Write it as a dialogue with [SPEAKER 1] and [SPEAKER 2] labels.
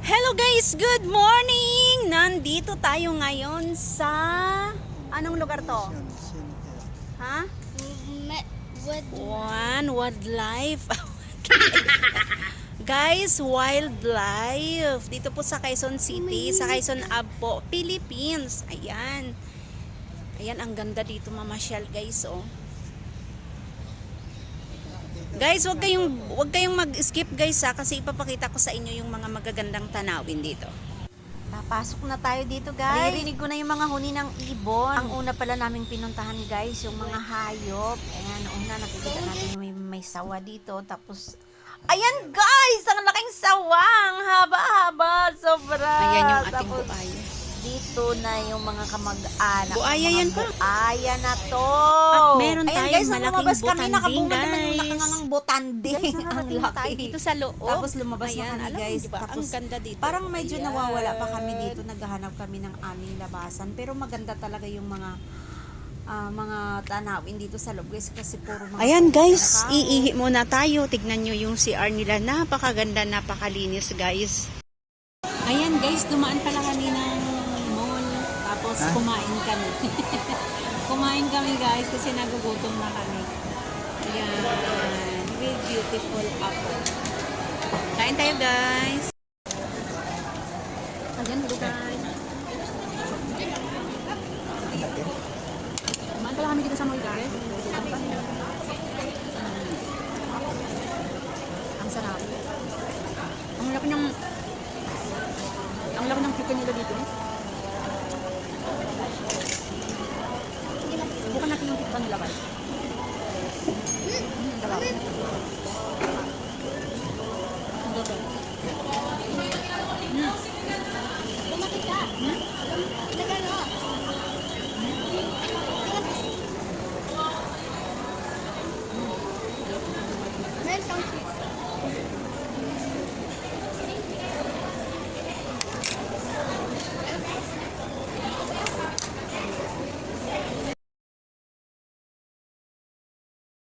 [SPEAKER 1] Hello guys, good morning! Nandito tayo ngayon sa... Anong lugar to? Ha? Wildlife. Guys, wildlife. Dito po sa Quezon City, sa Quezon Abo, Philippines. Ayan. Ayan, ang ganda dito mamasyal guys, oh. Guys, wag kayong mag-skip guys ha, kasi ipapakita ko sa inyo yung mga magagandang tanawin dito. Papasok na tayo dito guys. Naririnig ko na yung mga huni ng ibon. Ang una pala naming pinuntahan guys, yung mga hayop. Ayan, una nakikita natin yung may sawa dito. Tapos, ayan guys, ang laking sawang. Haba-haba, sobra. Ayan yung ating buaya. Dito na yung mga kamag-anak. Buaya yan pa. Buaya na to. At meron tayong guys, malaking butanding nakabungad naman yung nakangangang butanding. Ang laki. Dito sa loob. Tapos lumabas na kami guys. Diba? Tapos, ang ganda dito. Parang medyo nawawala pa kami dito. Naghahanap kami ng aming labasan. Pero maganda talaga yung mga tanawin dito sa loob guys. Kasi puro mga... Ayan guys, iihi muna tayo. Tignan nyo yung CR nila. Napakaganda, napakalinis guys. Ayan guys, dumaan pala kami ng tapos kumain kami. Kumain kami guys kasi nagugutom na kami. Ayan. With beautiful apple. Kain tayo guys. Ayan guys. Kumain pala kami dito sa mall guys. Ang sarap. Ang laki ng chicken nila dito. Bukan natin yung tikpan nila guys. Sarap. Ang gabi.